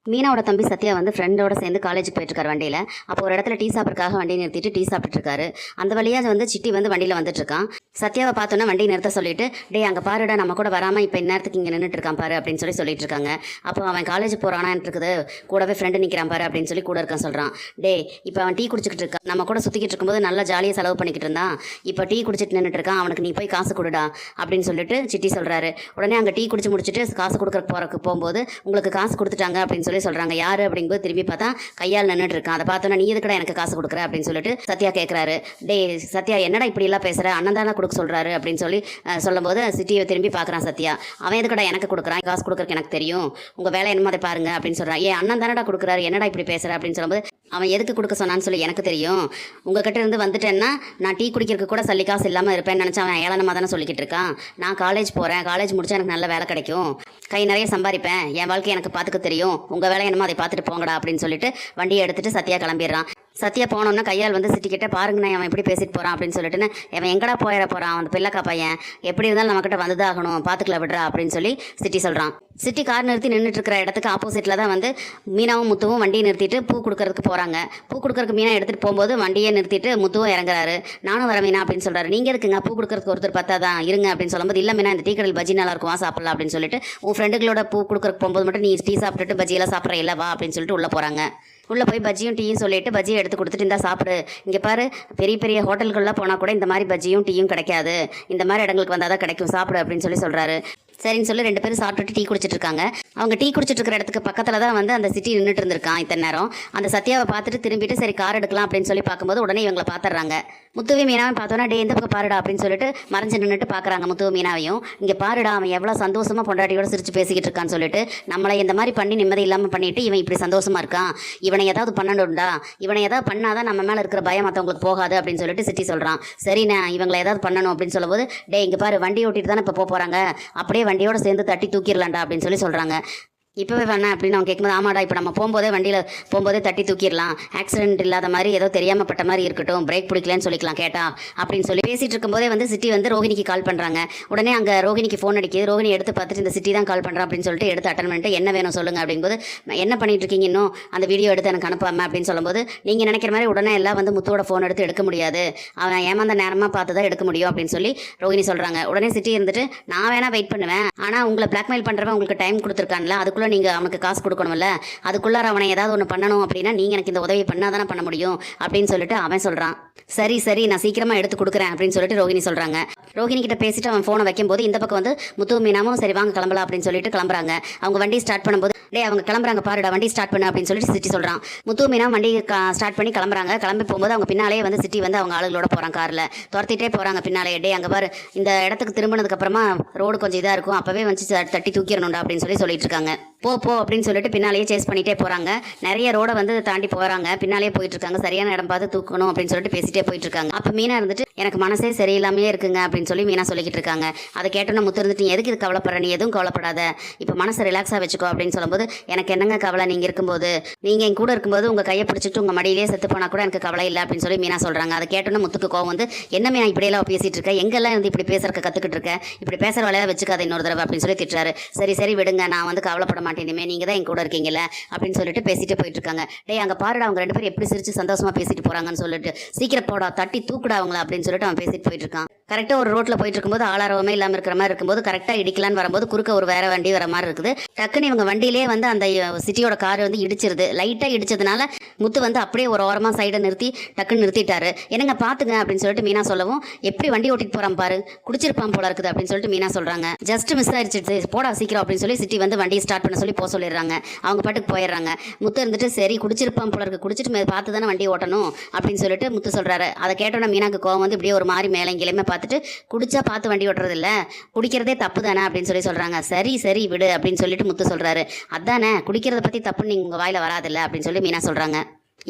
மீனாவோட தம்பி சத்யா வந்து ஃப்ரெண்டோட சேர்ந்து காலேஜுக்கு போயிட்டுருக்காரு வண்டியில். அப்போ ஒரு இடத்துல டீ சாப்பிட்றதுக்காக வண்டியை நிறுத்திட்டு டீ சாப்பிட்டுருக்காரு. அந்த வழியாக வந்து சிட்டி வந்து வண்டியில் வந்துட்டுருக்கான். சத்யாவை பார்த்தோன்னா வண்டியை நிறுத்த சொல்லிட்டு, டே அங்கே பாருடா நம்ம கூட வராமல் இப்போ இந்நேரத்துக்கு இங்கே நின்றுட்டு இருக்கான் பாரு அப்படின்னு சொல்லிட்டு இருக்காங்க. அப்போ அவன் காலேஜ் போகிறானான்னு இருக்குது, கூடவே ஃப்ரெண்டு நிற்கிறான் பாரு அப்படின்னு சொல்லி கூட இருக்கான் சொல்கிறான். டே இப்போ அவன் டீ குடிச்சிக்கிட்டு இருக்கான், நம்ம கூட சுற்றிக்கிட்டு இருக்கும்போது நல்லா ஜாலியாக செலவு பண்ணிக்கிட்டு இருந்தான், இப்போ டீ குடிச்சிட்டு நின்றுட்டு இருக்கான், அவனுக்கு நீ போய் காசு கொடுடா அப்படின்னு சொல்லிட்டு சிட்டி சொல்கிறாரு. உடனே அங்கே டீ குடிச்சு முடிச்சுட்டு காசு கொடுக்குறக்கு போகும்போது உங்களுக்கு காசு கொடுத்துட்டாங்க அப்படின்னு சொல்கிறாங்க. யாரு அப்படிங்கும்போது திரும்பி பார்த்தா கையால் நின்றுட்டு இருக்கான். அதை பார்த்தோன்னா நீ எதுக்கடா எனக்கு காசு கொடுக்குற அப்படின்னு சொல்லிட்டு சத்யா கேட்குறாரு. டே சத்யா என்னடா இப்படி எல்லாம் பேசுற, அண்ணன் தானே கொடுக்க சொல்றாரு அப்படின்னு சொல்லும்போது சிட்டியை திரும்பி பார்க்குறான் சத்யா. அவன் எதுக்கடா எனக்கு கொடுக்குறான், காசு கொடுக்குறக்கு எனக்கு தெரியும், உங்க வேலை என்னமோ அதை பாருங்க அப்படின்னு சொல்றான். ஏன் அண்ணன் தானடா கொடுக்குறாரு, என்னடா இப்படி பேசுற அப்படின்னு சொல்லும்போது அவன் எதுக்கு கொடுக்க சொன்னான்னு சொல்லி எனக்கு தெரியும், உங்ககிட்ட இருந்து வந்துட்டேன்னா நான் டீ குடிக்கிறதுக்கு கூட சல்லி காசு இல்லாமல் இருப்பேன்னு நினச்சா அவன் ஏளனமாக தானே சொல்லிக்கிட்டு இருக்கான். நான் காலேஜ் போகிறேன், காலேஜ் முடிச்சா எனக்கு நல்ல வேலை கிடைக்கும், கை நிறைய சம்பாதிப்பேன், என் வாழ்க்கை எனக்கு பார்த்துக்க தெரியும், உங்கள் வேலை என்னமோ அதை பார்த்துட்டு போங்கடா அப்படின்னு சொல்லிட்டு வண்டியை எடுத்துட்டு சத்யா கிளம்பிடுறான். சத்யா போனோம்னா கையால் வந்து சிட்டிக்கிட்ட பாருங்கண்ணா அவன் எப்படி பேசிட்டு போகிறான் அப்படின்னு சொல்லிட்டுன்னு அவன் எங்கடா போயிட போகிறான், அந்த பிள்ளைக்கா பையன் எப்படி இருந்தாலும் நம்மக்கிட்ட வந்துதாகணும், பார்த்துக்கலாம் விடுறா அப்படின்னு சொல்லி சிட்டி சொல்கிறான். சிட்டி கார் நிறுத்தி நின்றுட்டு இருக்கிற இடத்துக்கு ஆப்போசிட்டில் தான் வந்து மீனாவும் முத்துவும் வண்டியை நிறுத்திட்டு பூ கொடுக்கறதுக்கு போகிறாங்க. பூ கொடுக்கறதுக்கு மீனா எடுத்துகிட்டு போகும்போது வண்டியை நிறுத்திட்டு முத்துவும் இறங்குறாரு. நானும் வர மீனா அப்படின்னு சொல்கிறாரு. நீங்கள் இருக்குங்க பூ கொடுக்கறதுக்கு ஒருத்தர் பார்த்தா தான் இருங்க அப்படின்னு சொல்லும்போது, இல்லை மீனா இந்த டீ கடையில் பஜ்ஜி நல்லா இருக்கும் சாப்பிடலாம் அப்படின்னு சொல்லிட்டு உன் ஃப்ரெண்டுகளோட பூ கொடுக்கறதுக்கு போகும்போது மட்டும் நீ டீ சாப்பிட்டுட்டு பஜ்ஜியெல்லாம் சாப்பிட்ற இல்லை வா அப்படின்னு சொல்லிட்டு உள்ளே போகிறாங்க. உள்ளே போய் பஜ்ஜியும் டீயும் சொல்லிட்டு பஜ்ஜியை எடுத்து கொடுத்துட்டு இருந்தால் சாப்பிடு, இங்கே பாரு பெரிய பெரிய ஹோட்டல்கள்லாம் போனால் கூட இந்த மாதிரி பஜ்ஜியும் டீயும் கிடைக்காது, இந்த மாதிரி இடங்களுக்கு வந்தால் தான் கிடைக்கும், சாப்பிடு அப்படின்னு சொல்கிறாரு. சரின்னு சொல்லி ரெண்டு பேரும் சாப்பிட்டுட்டு டீ குடிச்சிட்டு இருக்காங்க. அவங்க டீ குடிச்சிட்டு இருக்கிற இடத்துக்கு பக்கத்தில் தான் வந்து அந்த சிட்டி நின்றுட்டு இருந்திருக்கான் இத்தனை நேரம். அந்த சத்யாவை பார்த்துட்டு திரும்பிட்டு சரி கார் எடுக்கலாம் அப்படின்னு சொல்லி பார்க்கும்போது உடனே இவங்களை பார்த்துறாங்க. முத்துவி மீனாவை பார்த்தோன்னா டே எந்த பக்கம் பாருடா அப்படின்னு சொல்லிட்டு மறைஞ்சு நின்றுட்டு பார்க்குறாங்க முத்துவி மீனாவையும். இங்கே பாருடா அவன் எவ்வளோ சந்தோஷமாக பொண்டாட்டியோட சிரிச்சு பேசிக்கிட்டு இருக்கான்னு சொல்லிட்டு, நம்மளை இந்த மாதிரி பண்ணி நிம்மதி இல்லாமல் பண்ணிட்டு இவன் இப்படி சந்தோஷமாக இருக்கான், இவனை ஏதாவது பண்ணணும்டா, இவனை ஏதாவது பண்ணாதான் நம்ம மேலே இருக்கிற பயம் மற்றவங்களுக்கு போகாது அப்படின்னு சொல்லிட்டு சிட்டி சொல்கிறான். சரிண்ணா இவங்களை ஏதாவது பண்ணணும் அப்படின்னு சொல்லும்போது, டே இங்கே பாரு வண்டி ஓட்டிட்டு தானே இப்போ போகிறாங்க, அப்படியே வண்டியோட சேர்ந்து தட்டி தூக்கிடலாம்டா அப்படின்னு சொல்கிறாங்க. இப்போவே வேணாம் அப்படின்னு அவங்க கேட்கும்போது, ஆமாடா இப்போ நம்ம போகும்போதே வண்டியில் போகும்போதே தட்டி தூக்கிடலாம், ஆக்சிடென்ட் இல்லாத மாதிரி ஏதோ தெரியாமல் பட்ட மாதிரி இருக்கட்டும், பிரேக் பிடிக்கலன்னு சொல்லிக்கலாம் கேட்டா அப்படின்னு சொல்லி பேசிகிட்டு இருக்கும்போதே வந்து சிட்டி வந்து ரோஹிணிக்கு கால் பண்ணுறாங்க. உடனே அங்கே ரோஹிணிக்கு ஃபோன் அடிக்குது. ரோஹிணி எடுத்து பார்த்துட்டு இந்த சிட்டி தான் கால் பண்ணுறான் அப்படின்னு சொல்லிட்டு எடுத்து அட்டன் பண்ணிட்டு என்ன வேணும் சொல்லுங்கள் அப்படிங்கும்போது, என்ன பண்ணிட்டு இருக்கீங்க இன்னும் அந்த வீடியோ எடுத்து எனக்கு அனுப்பாமல் அப்படின்னு சொல்லும்போது, நீங்கள் நினைக்கிற மாதிரி உடனே எல்லாம் வந்து முத்துவோட ஃபோன் எடுத்து எடுக்க முடியாது, அவன் ஏமாந்த நேரமாக பார்த்து தான் எடுக்க முடியும் அப்படின்னு சொல்லி ரோஹிணி சொல்கிறாங்க. உடனே சிட்டி இருந்துட்டு நான் வேணா வெயிட் பண்ணுவேன், ஆனால் உங்களை பிளாக்மெயில் பண்ணுறவன் உங்களுக்கு டைம் கொடுத்துருக்கான்ல, அதுக்குள்ளே நீங்கள் அவனுக்கு காசு கொடுக்கணும்ல, அதுக்குள்ளார அவனை ஏதாவது ஒன்று பண்ணணும் அப்படின்னா நீங்கள் எனக்கு இந்த உதவி பண்ணாதானே பண்ண முடியும் அப்படின்னு சொல்லிட்டு அவன் சொல்கிறான். சரி சரி நான் சீக்கிரமாக எடுத்து கொடுக்குறேன் அப்படின்னு சொல்லிட்டு ரோஹிணி சொல்கிறாங்க. ரோஹிணி கிட்ட பேசிட்டு அவன் ஃபோனை வைக்கும்போது இந்த பக்கம் வந்து முத்து மீனாவும் சரி வாங்க கிளம்பலாம் அப்படின்னு சொல்லிட்டு கிளம்புறாங்க. அவங்க வண்டி ஸ்டார்ட் பண்ணும்போது, டே அவங்க கிளம்புறாங்க பாருடா வண்டி ஸ்டார்ட் பண்ணு அப்படின்னு சொல்லிட்டு சிட்டி சொல்கிறான். முத்து மீனா வண்டி ஸ்டார்ட் பண்ணி கிளம்புறாங்க. கிளம்பி போகும்போது அவங்க பின்னாலே வந்து சிட்டி வந்து அவங்க ஆளுகளோட போகிறாங்க, காரில் துரத்திட்டே போகிறாங்க பின்னாலே. டே அங்கே பாரு இந்த இடத்துக்கு திரும்பினதுக்கப்புறமா ரோடு கொஞ்சம் இதாக இருக்கும், அப்போவே வந்து தட்டி தூக்கிடணும்டா அப்படின்னு சொல்லிட்டு இருக்காங்க. போ போ அப்படின்னு சொல்லிட்டு பின்னாலேயே சேஸ் பண்ணிகிட்டே போகிறாங்க. நிறைய ரோடை வந்து தாண்டி போகிறாங்க, பின்னாலேயே போயிட்டு இருக்காங்க. சரியான இடம் பார்த்து தூக்கணும் அப்படின்னு சொல்லிட்டு பேசிட்டே போயிட்டு இருக்காங்க. அப்போ மீனா இருந்துட்டு எனக்கு மனசே சரியில்லாமே இருக்குங்க அப்படின்னு சொல்லி மீனா சொல்லிக்கிட்டு இருக்காங்க. அதை கேட்டோன்னா முத்து இருந்துட்டு எதுக்கு இது கவலைப்படுற, நீ எதுவும் கவலைப்படாத, இப்போ மனசை ரிலாக்ஸாக வச்சுக்கோ அப்படின்னு சொல்லும்போது, எனக்கு என்னங்க கவலை, நீங்கள் இருக்கும்போது நீங்கள் என் கூட இருக்கும்போது உங்கள் கையை பிடிச்சிட்டு உங்கள் மடியிலே செத்து போனால் கூட எனக்கு கவலை இல்லை அப்படின்னு சொல்லி மீனா சொல்கிறாங்க. அதை கேட்டோன்னா முத்துக்கு கோவம் வந்து, என்ன மீனா இப்படியெல்லாம் பேசிகிட்டு இருக்க, எங்கெல்லாம் வந்து இப்படி பேசுறக்க கற்றுக்கிட்டு இருக்க, இப்படி பேசுகிற வேலையாக வச்சுக்காத இன்னொரு தடவை அப்படின்னு சொல்லி திட்டுறாரு. சரி சரி விடுங்க, நான் வந்து கவலைப்பட மாட்டேன், இனிமே நீங்கள் தான் என் கூட இருக்கீங்கல்ல அப்படின்னு சொல்லிட்டு பேசிட்டு போயிட்டு இருக்காங்க. டே அங்கே பாருடா அவங்க ரெண்டு பேரும் எப்படி சிரிச்சு சந்தோஷமாக பேசிட்டு போகிறாங்கன்னு சொல்லிட்டு, சீக்கிரம் போடா தட்டி தூக்குடா அவங்கள அப்படின்னு சொல்லிட்டு அவன் பேசிட்டு போயிட்டு இருக்கான். கரெக்டாக ஒரு ரோட்டில் போயிட்டு இருக்கும்போது ஆளாரவமே இல்லாமல் இருக்கிற மாதிரி இருக்கும்போது கரெக்டாக இடிக்கலான்னு வரும்போது குறுக்க ஒரு வேற வண்டி வர மாதிரி இருக்குது. டக்குன்னு இவங்க வண்டியிலே வந்து அந்த சிட்டியோட கார் வந்து இடிச்சிருது. லைட்டாக இடிச்சதுனால முத்து வந்து அப்படியே ஒரு ஓரமாக சைடை நிறுத்தி டக்குன்னு நிறுத்திட்டாரு. என்னங்க பார்த்துங்க அப்படின்னு சொல்லிட்டு மீனா சொல்லவும், எப்படி வண்டி ஓட்டிட்டு போகிறான் பாரு, குடிச்சிருப்பான் போல இருக்குது அப்படின்னு சொல்லிட்டு மீனா சொல்கிறாங்க. ஜஸ்ட் மிஸ் ஆயிடுச்சு, போடா சீக்கிரம் அப்படின்னு சொல்லி சிட்டி வந்து வண்டியை ஸ்டார்ட் பண்ண சொல்லி போக சொல்லிடுறாங்க. அவங்க பாட்டுக்கு போயிடுறாங்க. முத்து இருந்துட்டு சரி குடிச்சிருப்பான் போல இருக்குது, குடிச்சிட்டு பார்த்து தானே வண்டி ஓட்டணும் அப்படின்னு சொல்லிட்டு முத்து சொல்கிறாரு. அதை கேட்டோன்னா மீனாக்கு கோவம் வந்து இப்படியே ஒரு மாதிரி மேலே இங்கேயுமே பார்த்துட்டு, குடிச்சா பார்த்து வண்டி ஓட்டுறது இல்லை, குடிக்கிறதே தப்பு தானே அப்படின்னு சொல்கிறாங்க. சரி சரி விடு அப்படின்னு சொல்லிட்டு முத்து சொல்கிறாரு. அதானே குடிக்கிறத பற்றி தப்புன்னு நீங்கள் உங்கள் வாயில் வராதில்ல அப்படின்னு சொல்லி மீனா சொல்கிறாங்க.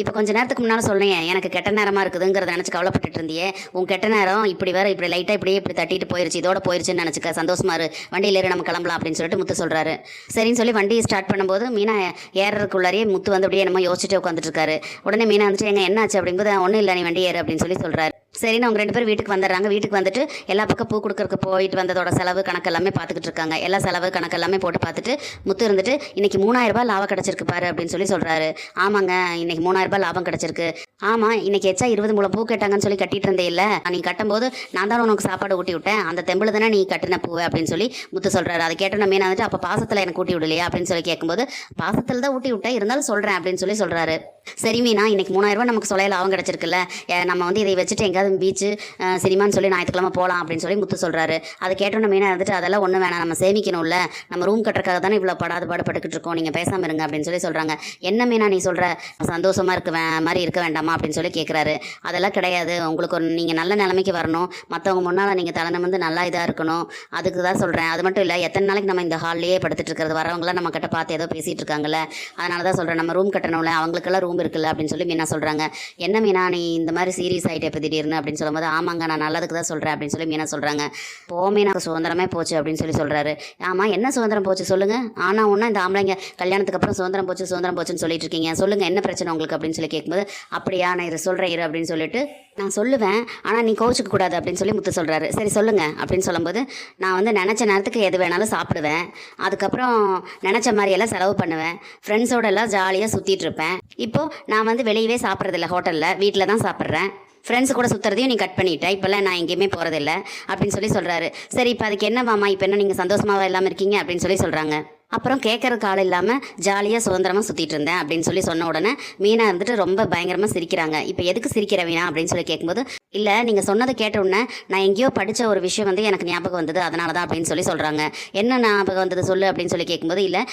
இப்போ கொஞ்சம் நேரத்துக்கு முன்னால் சொல்லேன் எனக்கு கெட்ட நேரமாக இருக்குதுங்கிறத நினச்சி கவலைப்பட்டுட்டு இருந்தியே, உன் கெட்ட நேரம் இப்படி வேறு இப்படி லைட்டாக இப்படி தட்டிட்டு போயிருச்சு, இதோட போயிருச்சுன்னு நினச்சிக்க, சந்தோஷமா இரு, வண்டியில் ஏறி நம்ம கிளம்பலாம் அப்படின்னு சொல்லிட்டு முத்து சொல்கிறாரு. சரின்னு சொல்லி வண்டியை ஸ்டார்ட் பண்ணும்போது மீனா ஏறதுக்குள்ளாரியே முத்து வந்து அப்படியே என்னமோ யோசிச்சுட்டே உட்காந்துட்டு இருக்காரு. உடனே மீனா வந்துட்டு எங்க என்னாச்சு அப்படிங்கும்போது, ஒன்றும் இல்லை நீ வண்டி ஏறு அப்படின்னு சொல்கிறாரு. சரின்னு அவங்க 2 பேரும் வீட்டுக்கு வந்துடுறாங்க. வீட்டுக்கு வந்துட்டு எல்லா பக்கம் பூ கொடுக்கறக்கு போயிட்டு வந்ததோட செலவு கணக்கு எல்லாமே பார்த்துக்கிட்டு இருக்காங்க. எல்லா செலவு கணக்கு எல்லாமே போட்டு பார்த்துட்டு முத்து இருந்துட்டு இன்னைக்கு 3000 ரூபாய் லாபம் கிடச்சிருக்கு பாரு அப்படின்னு சொல்கிறாரு. ஆமாங்க, இன்னைக்கு 3000 ரூபாய் லாபம் கிடச்சிருக்கு. ஆமாம், இன்னைக்கு எச்சா 20 முழம் பூ கேட்டாங்கன்னு சொல்லி கட்டிட்டு இருந்தே இல்லை, நீ கட்டும்போது நான் தான் உனக்கு சாப்பாடு ஊட்டி விட்டேன், அந்த தெம்பில் தானே நீ கட்டின பூவை அப்படின்னு சொல்லி முத்து சொல்கிறாரு. அதை கேட்டோம் மீனா வந்துட்டு அப்போ பாசத்தில் எனக்கு ஊட்டி விடலையா அப்படின்னு சொல்லி கேட்கும்போது பாசத்தில் தான் ஊட்டி விட்டேன், இருந்தாலும் சொல்கிறேன் அப்படின்னு சொல்கிறாரு. சரி மீனா, இன்னைக்கு 3000 ரூபாய் நமக்கு சொல்ல லாபம் கிடச்சிருக்குல்ல, நம்ம வந்து இதை வச்சுட்டு எங்கேயாவது பீச்சு சினிமான்னு சொல்லி ஞாயிற்றுக்கிழமை போகலாம் அப்படின்னு சொல்லி முத்து சொல்கிறாரு. அதை கேட்டோன்னு மீனா வந்துட்டு அதெல்லாம் ஒன்றும் வேணாம், நம்ம சேமிக்கணும்ல, நம்ம ரூம் கட்டுறக்காக தானே இவ்வளோ பாடுபட்டுக்கிட்டு இருக்கோம், நீங்கள் பேசாமல் இருங்க அப்படின்னு சொல்கிறாங்க. என்ன மீனா நீ சொல்கிற, சந்தோஷமாக மாதிரி இருக்க வேண்டாமா அப்படின்னு சொல்லி கேட்குறாரு. அதெல்லாம் கிடையாது, உங்களுக்கு ஒரு நீங்கள் நல்ல நிலைமைக்கு வரணும், மற்றவங்க முன்னால் நீங்கள் தலைநிமிர்ந்து நல்லா இதாக இருக்கணும், அதுக்கு தான் சொல்கிறேன். அது மட்டும் இல்லை, எத்தனை நாளைக்கு நம்ம இந்த ஹால்லேயே படுத்துட்டு இருக்கிறது, வரவங்களாம் நம்ம கிட்ட பார்த்து ஏதோ பேசிகிட்டு இருக்காங்கல்ல, அதனால தான் சொல்கிறேன் நம்ம ரூம் கட்டணும்ல, அவங்களுக்கெல்லாம் ரூம் இருக்குல்ல அப்படின்னு சொல்லி மீனா சொல்கிறாங்க. என்ன மீனா நீ இந்த மாதிரி சீரியஸ் ஆகிட்டே இப்போ திடீர்னு அப்படின்னு சொல்லும்போது ஆமாங்க நான் நல்லதுக்கு தான் சொல்கிறேன் அப்படின்னு சொல்லி மீனா சொல்கிறாங்க. மீனா சுதந்திரமே போச்சு அப்படின்னு சொல்கிறாரு. ஆமாம், என்ன சுதந்திரம் போச்சு சொல்லுங்கள், ஆனால் ஒன்றா இந்த ஆம்பளைங்க கல்யாணத்துக்கு அப்புறம் சுதந்திரம் போச்சுன்னு சொல்லிட்டு இருக்கீங்க, சொல்லுங்கள் என்ன பிரச்சனை உங்களுக்கு அப்படின்னு சொல்லி கேட்கும்போது அப்படியா நான் இதை சொல்கிறேன் இரு அப்படின்னு சொல்லிட்டு நான் சொல்லுவேன், ஆனால் நீ கோவிச்சுக்க கூடாது அப்படின்னு சொல்லி முத்து சொல்கிறாரு. சரி சொல்லுங்கள் அப்படின்னு சொல்லும்போது நான் வந்து நினச்ச நேரத்துக்கு எது வேணாலும் சாப்பிடுவேன், அதுக்கப்புறம் நினச்ச மாதிரியெல்லாம் செலவு பண்ணுவேன், ஃப்ரெண்ட்ஸோட எல்லாம் ஜாலியாக சுற்றிட்டு இருப்பேன், இப்போது நான் வந்து வெளியவே சாப்பிட்றதில்ல, ஹோட்டலில் வீட்டில் தான் சாப்பிட்றேன், ஃப்ரெண்ட்ஸு கூட சுற்றுறதையும் நீ கட் பண்ணிட்டேன், இப்போல்லாம் நான் எங்கேயுமே போகிறதில்ல அப்படின்னு சொல்கிறாரு. சரி இப்போ அதுக்கு என்ன மாமா, இப்போ என்ன நீங்கள் சந்தோஷமாக இல்லாமல் இருக்கீங்க அப்படின்னு சொல்கிறாங்க. அப்புறம் கேட்குறதுக்கு ஆள் இல்லாமல் ஜாலியாக சுதந்திரமாக சுற்றிட்டு இருந்தேன் அப்படின்னு சொன்ன உடனே மீனா இருந்துட்டு ரொம்ப பயங்கரமாக சிரிக்கிறாங்க. இப்போ எதுக்கு சிரிக்கிற வீணா அப்படின்னு சொல்லி கேட்கும்போது இல்லை நீங்கள் சொன்னதை கேட்ட உடனே நான் எங்கேயோ படித்த ஒரு விஷயம் வந்து எனக்கு ஞாபகம் வந்தது, அதனால தான் அப்படின்னு சொல்கிறாங்க. என்ன ஞாபகம் வந்தது சொல்லு அப்படின்னு சொல்லி கேட்கும்போது இல்லை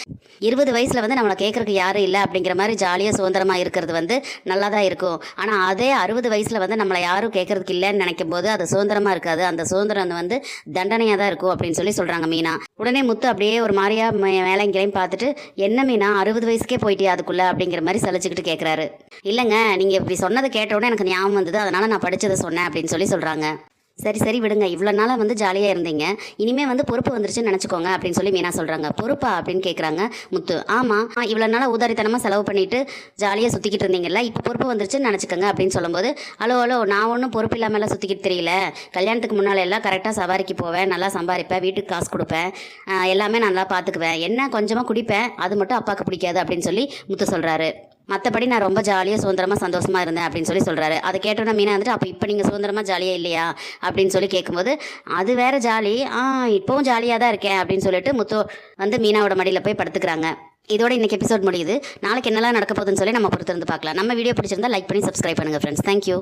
20 வயசில் வந்து நம்மளை கேட்குறக்கு யாரும் இல்லை அப்படிங்கிற மாதிரி ஜாலியாக சுதந்திரமாக இருக்கிறது வந்து நல்லா தான் இருக்கும், ஆனால் அதே 60 வயசில் வந்து நம்மளை யாரும் கேட்குறதுக்கு இல்லைன்னு நினைக்கும் போது அது சுதந்திரமாக இருக்காது, அந்த சுதந்திரம் வந்து தண்டனையாக தான் இருக்கும் அப்படின்னு சொல்கிறாங்க மீனா. உடனே முத்து அப்படியே ஒரு மாதிரியா வேலைங்களையும் பார்த்துட்டு என்ன மீனா 60 வயசுக்கே போயிட்டே அதுக்குள்ளே அப்படிங்கிற மாதிரி சலிச்சுக்கிட்டு கேட்குறாரு. இல்லைங்க நீங்கள் இப்படி சொன்னதை கேட்டவுடனே எனக்கு ஞாபகம் வந்தது, அதனால் நான் படித்ததை சொன்னேன் அப்படின்னு சொல்கிறாங்க. சரி விடுங்க, இவ்வளோ நாளாக வந்து ஜாலியாக இருந்தீங்க, இனிமேல் வந்து பொறுப்பு வந்துருச்சுன்னு நினச்சிக்கோங்க அப்படின்னு சொல்லி மீனா சொல்கிறாங்க. பொறுப்பா அப்படின்னு கேட்குறாங்க முத்து. ஆமாம், இவ்வளோ நாளாக ஊதாரித்தனமாக செலவு பண்ணிவிட்டு ஜாலியாக சுற்றிக்கிட்டு இருந்தீங்கல்ல, இப்போ பொறுப்பு வந்துருச்சுன்னு நினச்சிக்கோங்க அப்படின்னு சொல்லும்போது ஹலோ நான் ஒன்றும் பொறுப்பு இல்லாமலாம் சுற்றிக்கிட்டு தெரியல, கல்யாணத்துக்கு முன்னால் எல்லாம் கரெக்டாக சவாரிக்கு போவேன், நல்லா சம்பாதிப்பேன், வீட்டுக்கு காசு கொடுப்பேன், எல்லாமே நல்லா பார்த்துக்குவேன், என்ன கொஞ்சமாக குடிப்பேன், அது மட்டும் அப்பாவுக்கு பிடிக்காது அப்படின்னு சொல்லி முத்து சொல்கிறாரு. மற்றபடி நான் ரொம்ப ஜாலியாக சுதந்திரமாக சந்தோஷமாக இருந்தேன் அப்படின்னு சொல்கிறாரு. அதை கேட்டோன்னா மீனா வந்துட்டு அப்போ இப்போ நீங்கள் சுதந்திரமாக ஜாலியாக இல்லையா அப்படின்னு சொல்லி கேட்கும்போது அது வேறு ஜாலி, இப்போவும் ஜாலியாக தான் இருக்கேன் அப்படின்னு சொல்லிட்டு முத்து வந்து மீனாவோட மடியில் போய் படுத்துக்கிறாங்க. இதோட இன்றைக்கி எபிசோட் முடியுது. நாளைக்கு என்னெல்லாம் நடக்க போகுதுன்னு சொல்லி நம்ம பொறுத்திருந்து பார்க்கலாம். நம்ம வீடியோ பிடிச்சிருந்தா லைக் பண்ணி சப்ஸ்கிரைப் பண்ணுங்கள் ஃப்ரெண்ட்ஸ். தேங்க்யூ.